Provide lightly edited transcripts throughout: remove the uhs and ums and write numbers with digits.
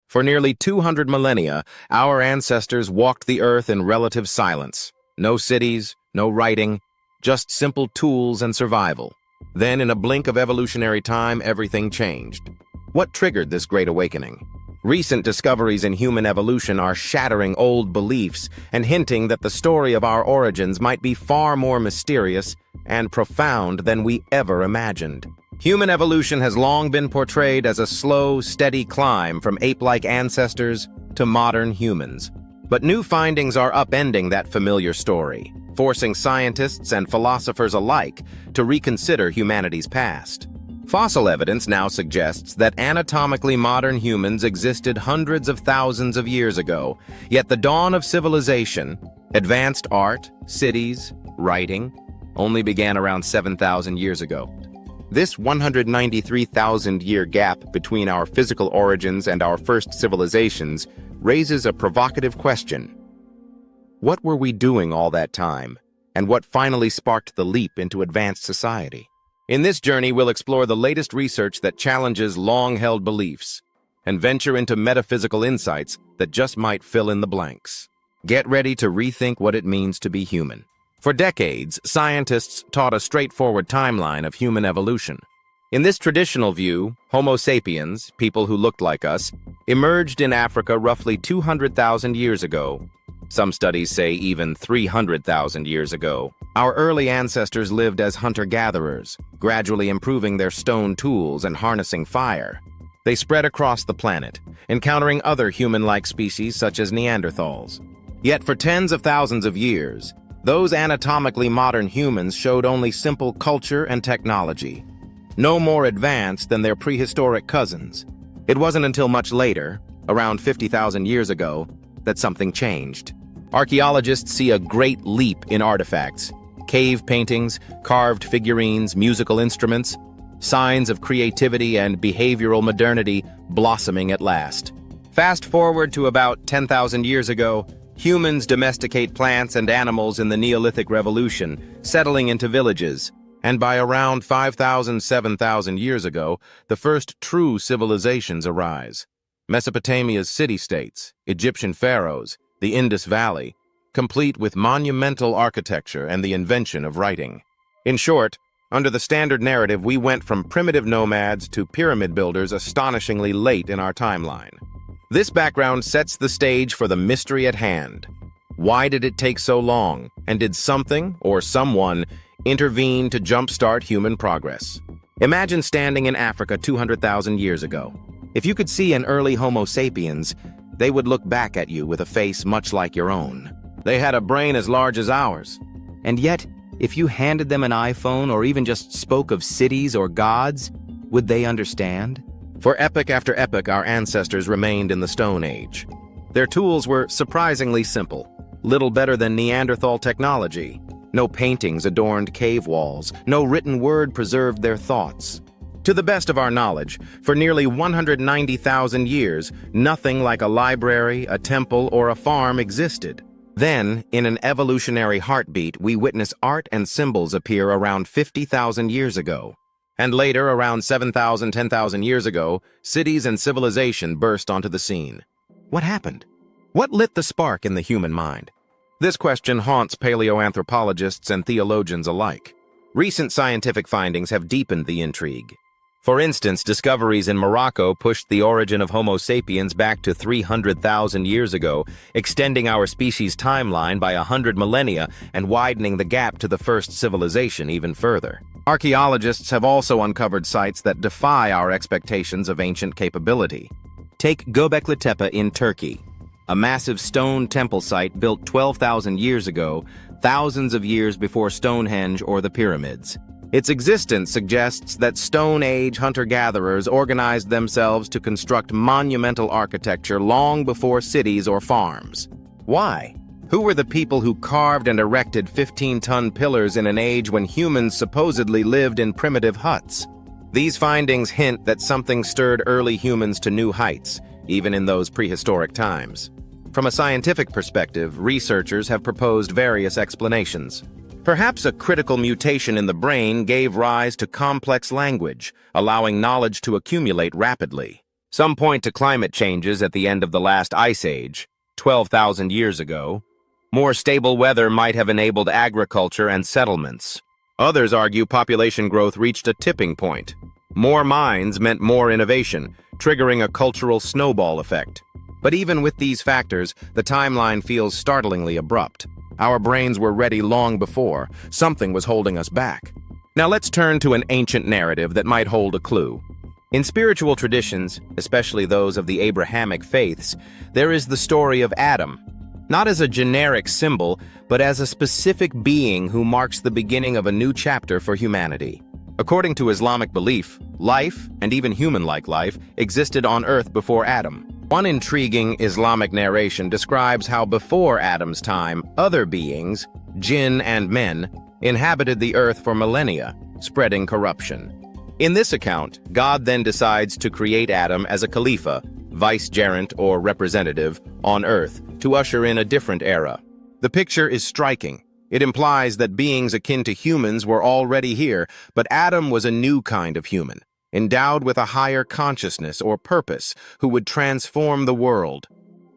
For nearly 200 millennia, our ancestors walked the earth in relative silence. No cities, no writing, just simple tools and survival. Then, in a blink of evolutionary time, everything changed. What triggered this great awakening? Recent discoveries in human evolution are shattering old beliefs and hinting that the story of our origins might be far more mysterious and profound than we ever imagined. Human evolution has long been portrayed as a slow, steady climb from ape-like ancestors to modern humans. But new findings are upending that familiar story, forcing scientists and philosophers alike to reconsider humanity's past. Fossil evidence now suggests that anatomically modern humans existed hundreds of thousands of years ago, yet the dawn of civilization, advanced art, cities, writing, only began around 7,000 years ago. This 193,000-year gap between our physical origins and our first civilizations raises a provocative question. What were we doing all that time, and what finally sparked the leap into advanced society? In this journey, we'll explore the latest research that challenges long-held beliefs and venture into metaphysical insights that just might fill in the blanks. Get ready to rethink what it means to be human. For decades, scientists taught a straightforward timeline of human evolution. In this traditional view, Homo sapiens, people who looked like us, emerged in Africa roughly 200,000 years ago. Some studies say even 300,000 years ago. Our early ancestors lived as hunter-gatherers, gradually improving their stone tools and harnessing fire. They spread across the planet, encountering other human-like species such as Neanderthals. Yet for tens of thousands of years, those anatomically modern humans showed only simple culture and technology, no more advanced than their prehistoric cousins. It wasn't until much later, around 50,000 years ago, that something changed. Archaeologists see a great leap in artifacts, cave paintings, carved figurines, musical instruments, signs of creativity and behavioral modernity blossoming at last. Fast forward to about 10,000 years ago, humans domesticate plants and animals in the Neolithic Revolution, settling into villages. And by around 5,000, 7,000 years ago, the first true civilizations arise. Mesopotamia's city-states, Egyptian pharaohs, the Indus Valley, complete with monumental architecture and the invention of writing. In short, under the standard narrative, we went from primitive nomads to pyramid builders astonishingly late in our timeline. This background sets the stage for the mystery at hand. Why did it take so long, and did something, or someone, intervene to jumpstart human progress? Imagine standing in Africa 200,000 years ago. If you could see an early Homo sapiens, they would look back at you with a face much like your own. They had a brain as large as ours. And yet, if you handed them an iPhone or even just spoke of cities or gods, would they understand? For epoch after epoch, our ancestors remained in the Stone Age. Their tools were surprisingly simple, little better than Neanderthal technology. No paintings adorned cave walls, no written word preserved their thoughts. To the best of our knowledge, for nearly 190,000 years, nothing like a library, a temple, or a farm existed. Then, in an evolutionary heartbeat, we witness art and symbols appear around 50,000 years ago. And later, around 7,000, 10,000 years ago, cities and civilization burst onto the scene. What happened? What lit the spark in the human mind? This question haunts paleoanthropologists and theologians alike. Recent scientific findings have deepened the intrigue. For instance, discoveries in Morocco pushed the origin of Homo sapiens back to 300,000 years ago, extending our species' timeline by 100 millennia and widening the gap to the first civilization even further. Archaeologists have also uncovered sites that defy our expectations of ancient capability. Take Göbekli Tepe in Turkey, a massive stone temple site built 12,000 years ago, thousands of years before Stonehenge or the pyramids. Its existence suggests that Stone Age hunter-gatherers organized themselves to construct monumental architecture long before cities or farms. Why? Who were the people who carved and erected 15-ton pillars in an age when humans supposedly lived in primitive huts? These findings hint that something stirred early humans to new heights, even in those prehistoric times. From a scientific perspective, researchers have proposed various explanations. Perhaps a critical mutation in the brain gave rise to complex language, allowing knowledge to accumulate rapidly. Some point to climate changes at the end of the last ice age, 12,000 years ago. More stable weather might have enabled agriculture and settlements. Others argue population growth reached a tipping point. More minds meant more innovation, triggering a cultural snowball effect. But even with these factors, the timeline feels startlingly abrupt. Our brains were ready long before. Something was holding us back. Now let's turn to an ancient narrative that might hold a clue. In spiritual traditions, especially those of the Abrahamic faiths, there is the story of Adam, not as a generic symbol, but as a specific being who marks the beginning of a new chapter for humanity. According to Islamic belief, life, and even human-like life, existed on Earth before Adam. One intriguing Islamic narration describes how before Adam's time, other beings, jinn and men, inhabited the Earth for millennia, spreading corruption. In this account, God then decides to create Adam as a Khalifa, vicegerent or representative, on Earth to usher in a different era. The picture is striking. It implies that beings akin to humans were already here, but Adam was a new kind of human, endowed with a higher consciousness or purpose, who would transform the world.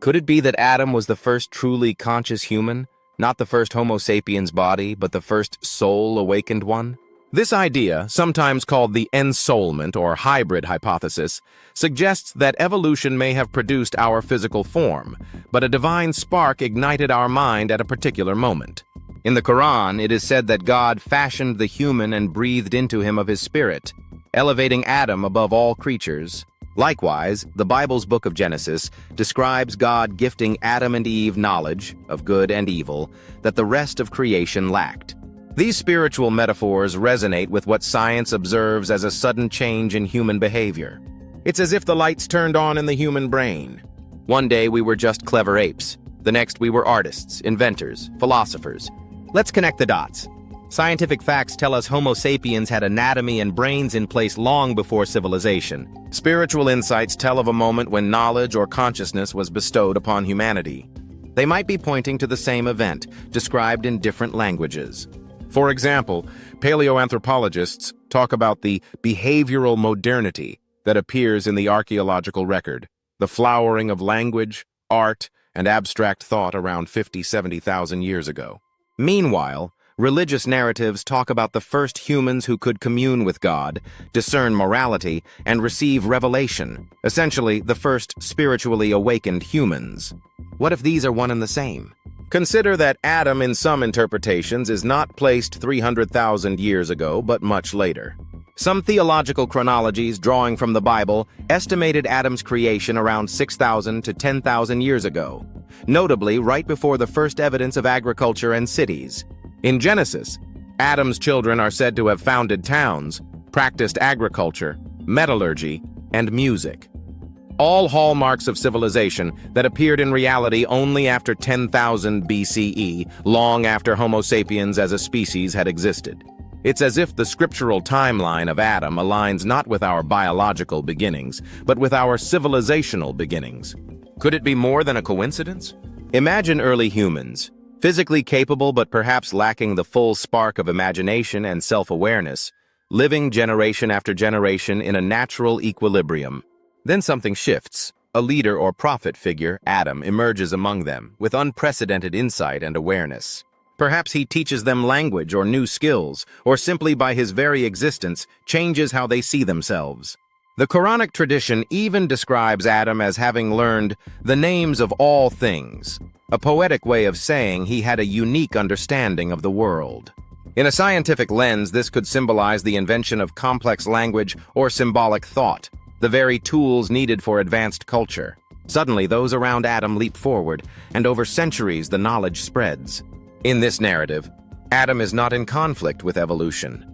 Could it be that Adam was the first truly conscious human, not the first Homo sapiens body, but the first soul-awakened one? This idea, sometimes called the ensoulment or hybrid hypothesis, suggests that evolution may have produced our physical form, but a divine spark ignited our mind at a particular moment. In the Quran, it is said that God fashioned the human and breathed into him of his spirit, elevating Adam above all creatures. Likewise, the Bible's book of Genesis describes God gifting Adam and Eve knowledge of good and evil that the rest of creation lacked. These spiritual metaphors resonate with what science observes as a sudden change in human behavior. It's as if the lights turned on in the human brain. One day we were just clever apes. The next we were artists, inventors, philosophers. Let's connect the dots. Scientific facts tell us Homo sapiens had anatomy and brains in place long before civilization. Spiritual insights tell of a moment when knowledge or consciousness was bestowed upon humanity. They might be pointing to the same event, described in different languages. For example, paleoanthropologists talk about the behavioral modernity that appears in the archaeological record, the flowering of language, art, and abstract thought around 70,000 years ago. Meanwhile, religious narratives talk about the first humans who could commune with God, discern morality, and receive revelation, essentially the first spiritually awakened humans. What if these are one and the same? Consider that Adam, in some interpretations, is not placed 300,000 years ago, but much later. Some theological chronologies, drawing from the Bible, estimated Adam's creation around 6,000 to 10,000 years ago, notably right before the first evidence of agriculture and cities. In Genesis, Adam's children are said to have founded towns, practiced agriculture, metallurgy, and music. All hallmarks of civilization that appeared in reality only after 10,000 BCE, long after Homo sapiens as a species had existed. It's as if the scriptural timeline of Adam aligns not with our biological beginnings, but with our civilizational beginnings. Could it be more than a coincidence? Imagine early humans, physically capable but perhaps lacking the full spark of imagination and self-awareness, living generation after generation in a natural equilibrium. Then something shifts. A leader or prophet figure, Adam, emerges among them with unprecedented insight and awareness. Perhaps he teaches them language or new skills, or simply by his very existence changes how they see themselves. The Quranic tradition even describes Adam as having learned the names of all things, a poetic way of saying he had a unique understanding of the world. In a scientific lens, this could symbolize the invention of complex language or symbolic thought, the very tools needed for advanced culture. Suddenly, those around Adam leap forward, and over centuries the knowledge spreads. In this narrative, Adam is not in conflict with evolution.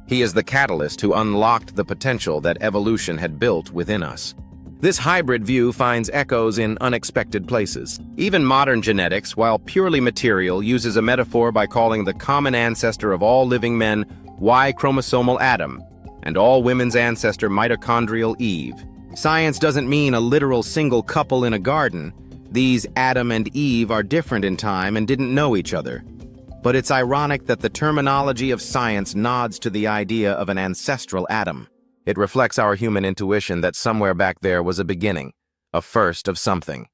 He is the catalyst who unlocked the potential that evolution had built within us. This hybrid view finds echoes in unexpected places. Even modern genetics, while purely material, uses a metaphor by calling the common ancestor of all living men Y-chromosomal Adam, and all women's ancestor mitochondrial Eve. Science doesn't mean a literal single couple in a garden. These Adam and Eve are different in time and didn't know each other. But it's ironic that the terminology of science nods to the idea of an ancestral Adam. It reflects our human intuition that somewhere back there was a beginning, a first of something.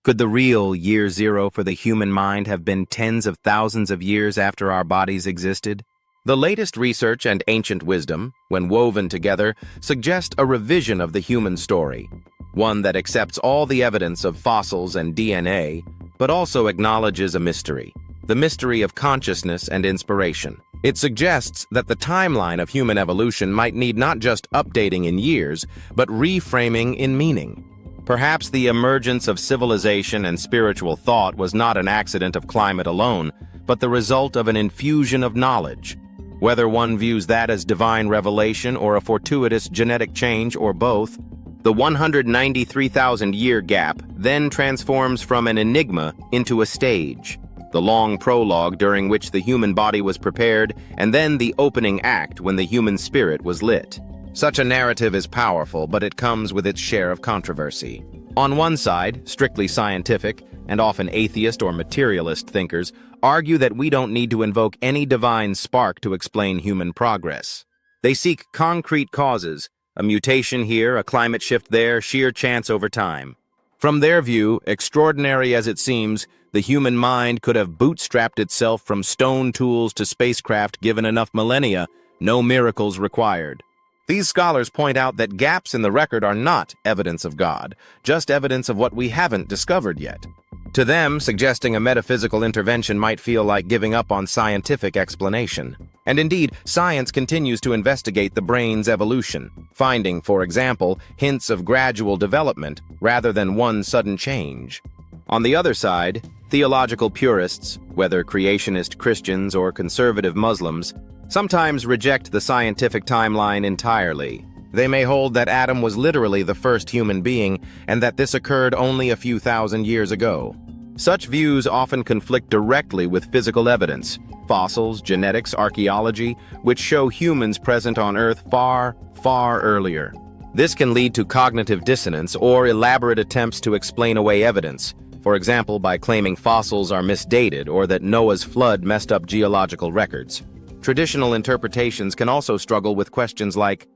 Could the real year zero for the human mind have been tens of thousands of years after our bodies existed? The latest research and ancient wisdom, when woven together, suggest a revision of the human story, one that accepts all the evidence of fossils and DNA, but also acknowledges a mystery, the mystery of consciousness and inspiration. It suggests that the timeline of human evolution might need not just updating in years, but reframing in meaning. Perhaps the emergence of civilization and spiritual thought was not an accident of climate alone, but the result of an infusion of knowledge. Whether one views that as divine revelation or a fortuitous genetic change or both, the 193,000-year gap then transforms from an enigma into a stage. The long prologue during which the human body was prepared, and then the opening act when the human spirit was lit. Such a narrative is powerful, but it comes with its share of controversy. On one side, strictly scientific, and often atheist or materialist thinkers argue that we don't need to invoke any divine spark to explain human progress. They seek concrete causes, a mutation here, a climate shift there, sheer chance over time. From their view, extraordinary as it seems, the human mind could have bootstrapped itself from stone tools to spacecraft given enough millennia, no miracles required. These scholars point out that gaps in the record are not evidence of God, just evidence of what we haven't discovered yet. To them, suggesting a metaphysical intervention might feel like giving up on scientific explanation. And indeed, science continues to investigate the brain's evolution, finding, for example, hints of gradual development rather than one sudden change. On the other side, theological purists, whether creationist Christians or conservative Muslims, sometimes reject the scientific timeline entirely. They may hold that Adam was literally the first human being and that this occurred only a few thousand years ago. Such views often conflict directly with physical evidence, fossils, genetics, archaeology, which show humans present on Earth far, far earlier. This can lead to cognitive dissonance or elaborate attempts to explain away evidence, for example by claiming fossils are misdated or that Noah's flood messed up geological records. Traditional interpretations can also struggle with questions like,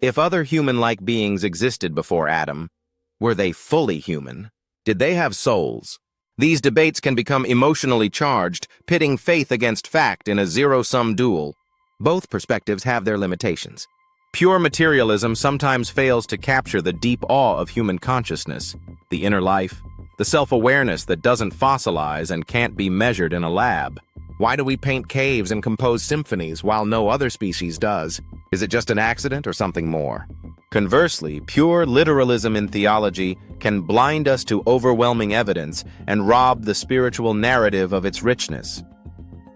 if other human-like beings existed before Adam, were they fully human? Did they have souls? These debates can become emotionally charged, pitting faith against fact in a zero-sum duel. Both perspectives have their limitations. Pure materialism sometimes fails to capture the deep awe of human consciousness, the inner life, the self-awareness that doesn't fossilize and can't be measured in a lab. Why do we paint caves and compose symphonies while no other species does? Is it just an accident or something more? Conversely, pure literalism in theology can blind us to overwhelming evidence and rob the spiritual narrative of its richness.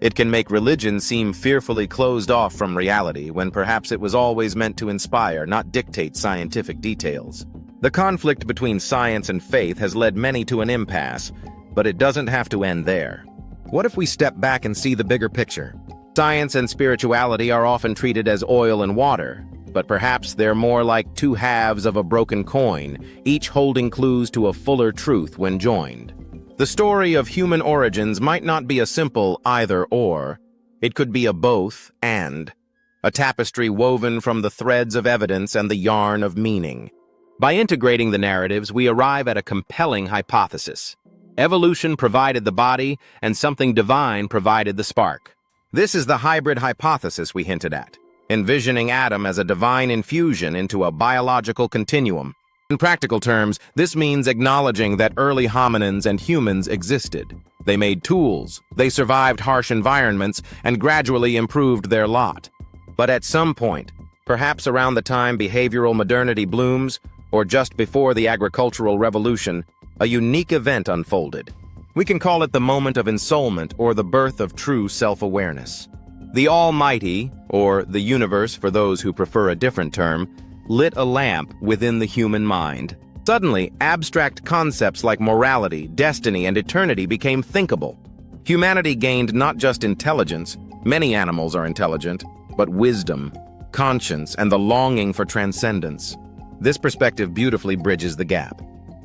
It can make religion seem fearfully closed off from reality when perhaps it was always meant to inspire, not dictate scientific details. The conflict between science and faith has led many to an impasse, but it doesn't have to end there. What if we step back and see the bigger picture? Science and spirituality are often treated as oil and water, but perhaps they're more like two halves of a broken coin, each holding clues to a fuller truth when joined. The story of human origins might not be a simple either-or. It could be a both-and, a tapestry woven from the threads of evidence and the yarn of meaning. By integrating the narratives, we arrive at a compelling hypothesis. Evolution provided the body, and something divine provided the spark. This is the hybrid hypothesis we hinted at, envisioning Adam as a divine infusion into a biological continuum. In practical terms, this means acknowledging that early hominins and humans existed. They made tools, they survived harsh environments, and gradually improved their lot. But at some point, perhaps around the time behavioral modernity blooms, or just before the agricultural revolution, a unique event unfolded. We can call it the moment of ensoulment or the birth of true self-awareness. The Almighty, or the universe for those who prefer a different term, lit a lamp within the human mind. Suddenly, abstract concepts like morality, destiny, and eternity became thinkable. Humanity gained not just intelligence, many animals are intelligent, but wisdom, conscience, and the longing for transcendence. This perspective beautifully bridges the gap.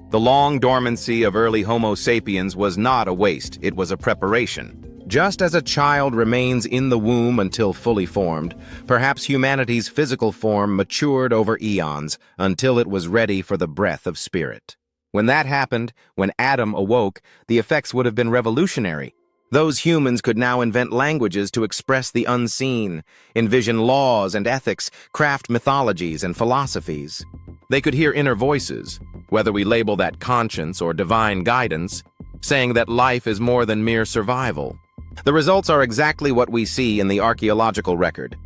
The long dormancy of early Homo sapiens was not a waste, it was a preparation. Just as a child remains in the womb until fully formed, perhaps humanity's physical form matured over eons until it was ready for the breath of spirit. When that happened, when Adam awoke, the effects would have been revolutionary. Those humans could now invent languages to express the unseen, envision laws and ethics, craft mythologies and philosophies. They could hear inner voices, whether we label that conscience or divine guidance, saying that life is more than mere survival. The results are exactly what we see in the archaeological record.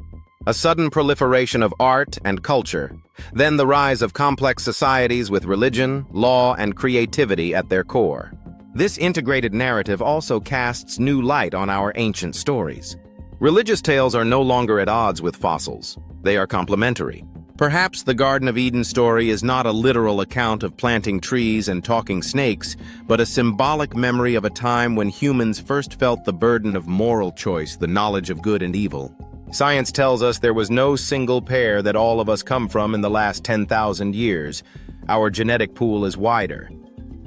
A sudden proliferation of art and culture, then the rise of complex societies with religion, law, and creativity at their core. This integrated narrative also casts new light on our ancient stories. Religious tales are no longer at odds with fossils. They are complementary. Perhaps the Garden of Eden story is not a literal account of planting trees and talking snakes, but a symbolic memory of a time when humans first felt the burden of moral choice, the knowledge of good and evil. Science tells us there was no single pair that all of us come from in the last 10,000 years. Our genetic pool is wider.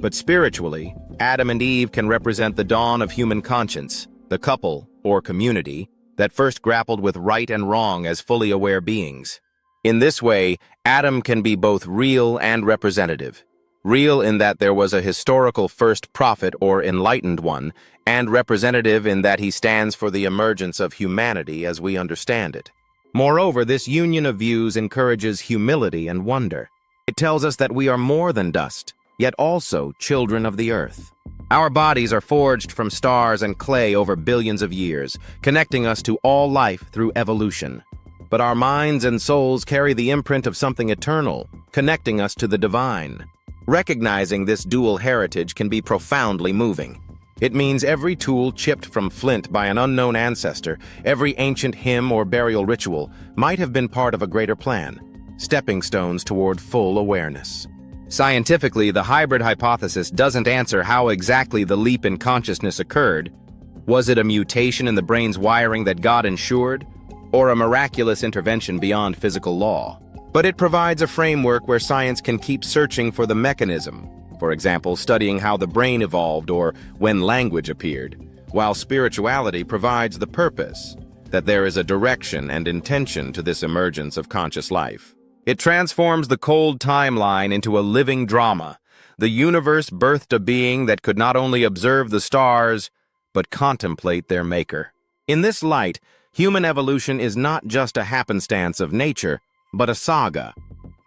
But spiritually, Adam and Eve can represent the dawn of human conscience, the couple, or community, that first grappled with right and wrong as fully aware beings. In this way, Adam can be both real and representative. Real in that there was a historical first prophet or enlightened one, and representative in that he stands for the emergence of humanity as we understand it. Moreover, this union of views encourages humility and wonder. It tells us that we are more than dust, yet also children of the earth. Our bodies are forged from stars and clay over billions of years, connecting us to all life through evolution. But our minds and souls carry the imprint of something eternal, connecting us to the divine. Recognizing this dual heritage can be profoundly moving. It means every tool chipped from flint by an unknown ancestor, every ancient hymn or burial ritual, might have been part of a greater plan, stepping stones toward full awareness. Scientifically, the hybrid hypothesis doesn't answer how exactly the leap in consciousness occurred. Was it a mutation in the brain's wiring that God ensured, or a miraculous intervention beyond physical law? But it provides a framework where science can keep searching for the mechanism, for example, studying how the brain evolved or when language appeared, while spirituality provides the purpose, that there is a direction and intention to this emergence of conscious life. It transforms the cold timeline into a living drama. The universe birthed a being that could not only observe the stars, but contemplate their maker. In this light, human evolution is not just a happenstance of nature, but a saga,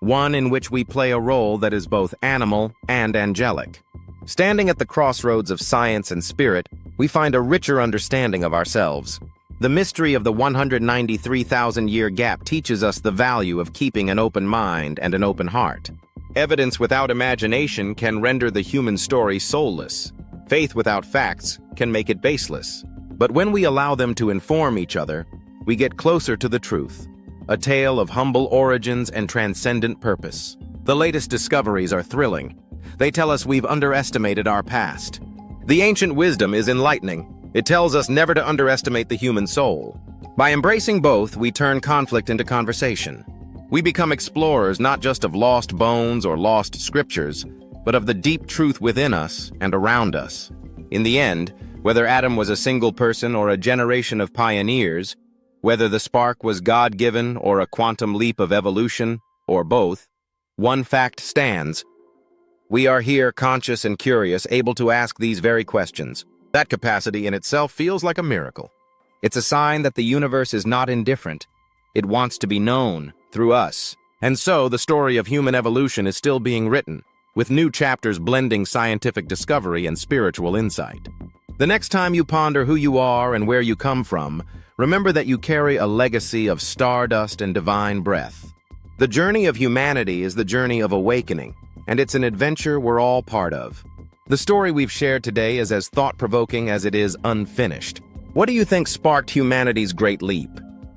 one in which we play a role that is both animal and angelic. Standing at the crossroads of science and spirit, we find a richer understanding of ourselves. The mystery of the 193,000-year gap teaches us the value of keeping an open mind and an open heart. Evidence without imagination can render the human story soulless. Faith without facts can make it baseless. But when we allow them to inform each other, we get closer to the truth, a tale of humble origins and transcendent purpose. The latest discoveries are thrilling. They tell us we've underestimated our past. The ancient wisdom is enlightening. It tells us never to underestimate the human soul. By embracing both, we turn conflict into conversation. We become explorers not just of lost bones or lost scriptures, but of the deep truth within us and around us. In the end, whether Adam was a single person or a generation of pioneers, whether the spark was God-given or a quantum leap of evolution, or both, one fact stands. We are here, conscious and curious, able to ask these very questions. That capacity in itself feels like a miracle. It's a sign that the universe is not indifferent. It wants to be known through us. And so, the story of human evolution is still being written, with new chapters blending scientific discovery and spiritual insight. The next time you ponder who you are and where you come from, remember that you carry a legacy of stardust and divine breath. The journey of humanity is the journey of awakening, and it's an adventure we're all part of. The story we've shared today is as thought-provoking as it is unfinished. What do you think sparked humanity's great leap?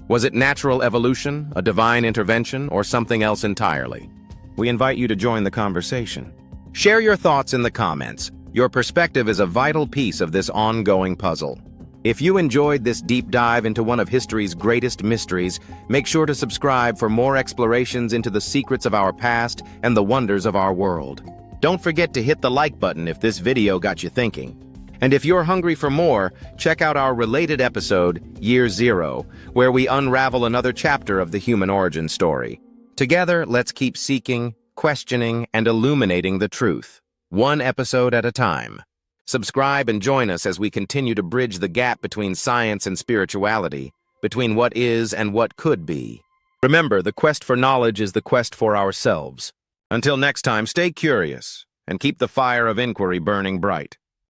Was it natural evolution, a divine intervention, or something else entirely? We invite you to join the conversation. Share your thoughts in the comments. Your perspective is a vital piece of this ongoing puzzle. If you enjoyed this deep dive into one of history's greatest mysteries, make sure to subscribe for more explorations into the secrets of our past and the wonders of our world. Don't forget to hit the like button if this video got you thinking. And if you're hungry for more, check out our related episode, Year Zero, where we unravel another chapter of the human origin story. Together, let's keep seeking, questioning, and illuminating the truth, one episode at a time. Subscribe and join us as we continue to bridge the gap between science and spirituality, between what is and what could be. Remember, the quest for knowledge is the quest for ourselves. Until next time, stay curious and keep the fire of inquiry burning bright.